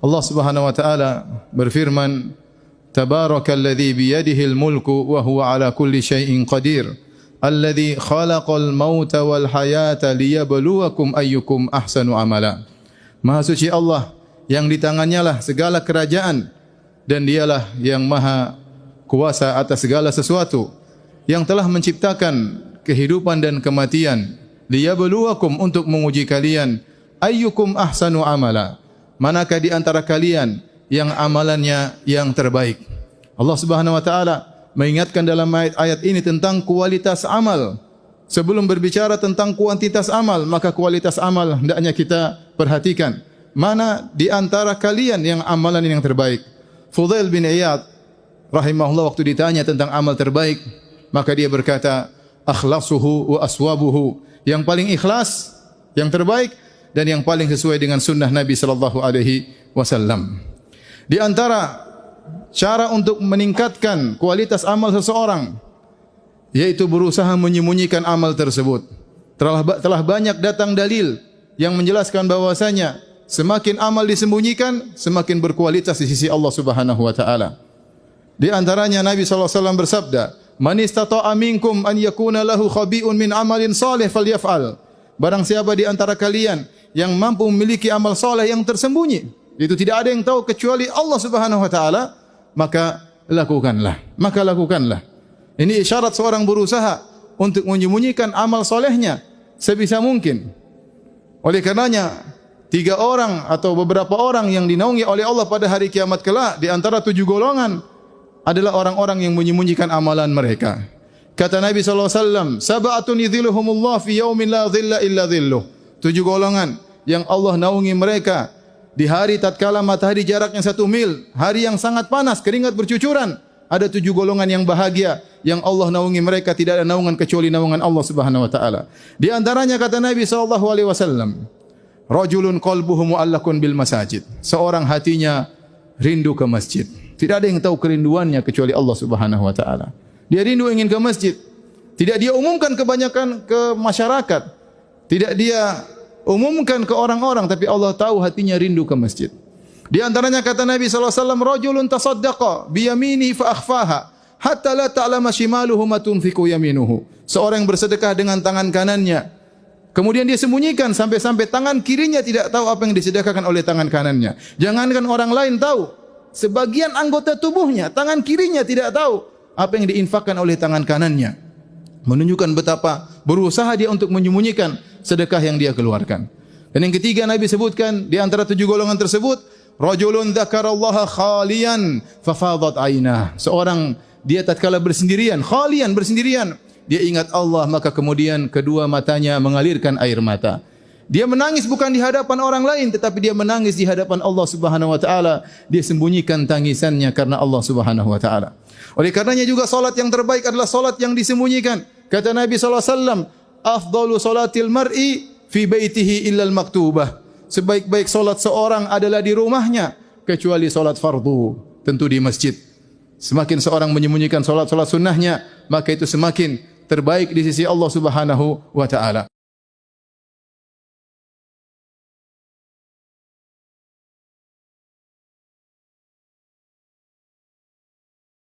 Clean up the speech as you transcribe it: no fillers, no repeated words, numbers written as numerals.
Allah Subhanahu wa taala berfirman, Tabarakalladzi biyadihil mulku wa huwa ala kulli syai'in qadir. Alladzi khalaqal mauta wal hayata liyabluwakum ayyukum ahsanu amala. Maha suci Allah yang di tangannya lah segala kerajaan dan dialah yang maha kuasa atas segala sesuatu, yang telah menciptakan kehidupan dan kematian, liyabluwakum untuk menguji kalian, ayyukum ahsanu amala. Manakah di antara kalian yang amalannya yang terbaik. Allah Subhanahu wa taala mengingatkan dalam ayat ini tentang kualitas amal. Sebelum berbicara tentang kuantitas amal, maka kualitas amal hendaknya kita perhatikan. Mana di antara kalian yang amalan yang terbaik? Fudail bin Iyad rahimahullah waktu ditanya tentang amal terbaik, maka dia berkata, akhlasuhu wa aswabuhu. Yang paling ikhlas, yang terbaik, dan yang paling sesuai dengan sunnah Nabi sallallahu alaihi wasallam. Di antara cara untuk meningkatkan kualitas amal seseorang, yaitu berusaha menyembunyikan amal tersebut. Telah banyak datang dalil yang menjelaskan bahwasanya semakin amal disembunyikan, semakin berkualitas di sisi Allah Subhanahu wa taala. Di antaranya Nabi sallallahu alaihi wasallam bersabda, "Man istata'a minkum an yakuna lahu khabi'un min amalin salih falyaf'al." Barang siapa di antara kalian yang mampu memiliki amal saleh yang tersembunyi, itu tidak ada yang tahu kecuali Allah Subhanahu wa taala, maka lakukanlah. Ini isyarat seorang berusaha untuk menyembunyikan amal solehnya sebisa mungkin. Oleh karenanya, 3 orang atau beberapa orang yang dinaungi oleh Allah pada hari kiamat kelak, di antara 7 golongan adalah orang-orang yang menyembunyikan amalan mereka. Kata Nabi SAW, Sab'atun yidhiluhumullah fi yaumin la dhilla illa dhilluh. 7 golongan yang Allah naungi mereka di hari tatkala matahari jaraknya 1 mil, hari yang sangat panas, keringat bercucuran. Ada 7 golongan yang bahagia yang Allah naungi mereka, tidak ada naungan kecuali naungan Allah Subhanahu wa taala. Di antaranya kata Nabi sallallahu alaihi wasallam, rajulun qalbuhu mu'allaqun bil masajid. Seorang hatinya rindu ke masjid. Tidak ada yang tahu kerinduannya kecuali Allah Subhanahu wa taala. Dia rindu ingin ke masjid. Tidak dia umumkan kebanyakan ke masyarakat. Tidak dia umumkan ke orang-orang, tapi Allah tahu hatinya rindu ke masjid. Di antaranya kata Nabi sallallahu alaihi wasallam, rajulun tasaddaqa bi yaminihi fa akhfaha hatta la ta'lama shimaluhu ma tunfiqu yaminuhu. Seorang yang bersedekah dengan tangan kanannya, kemudian dia sembunyikan sampai-sampai tangan kirinya tidak tahu apa yang disedekahkan oleh tangan kanannya. Jangankan orang lain tahu, sebagian anggota tubuhnya, tangan kirinya tidak tahu apa yang diinfakkan oleh tangan kanannya. Menunjukkan betapa berusaha dia untuk menyembunyikan sedekah yang dia keluarkan. Dan yang ketiga Nabi sebutkan di antara 7 golongan tersebut, rajulun dzakarallaha khalian fafadat ainah. Seorang dia tatkala bersendirian, khalian bersendirian, dia ingat Allah, maka kemudian kedua matanya mengalirkan air mata. Dia menangis bukan di hadapan orang lain, tetapi dia menangis di hadapan Allah Subhanahu wa taala. Dia sembunyikan tangisannya karena Allah Subhanahu wa taala. Oleh karenanya juga salat yang terbaik adalah salat yang disembunyikan. Kata Nabi sallallahu alaihi wasallam, afdalu salatil mar'i fi baitihi illa al-maktubah. Sebaik-baik salat seorang adalah di rumahnya kecuali salat fardu, tentu di masjid. Semakin seorang menyembunyikan salat-salat sunnahnya, maka itu semakin terbaik di sisi Allah Subhanahu wa taala.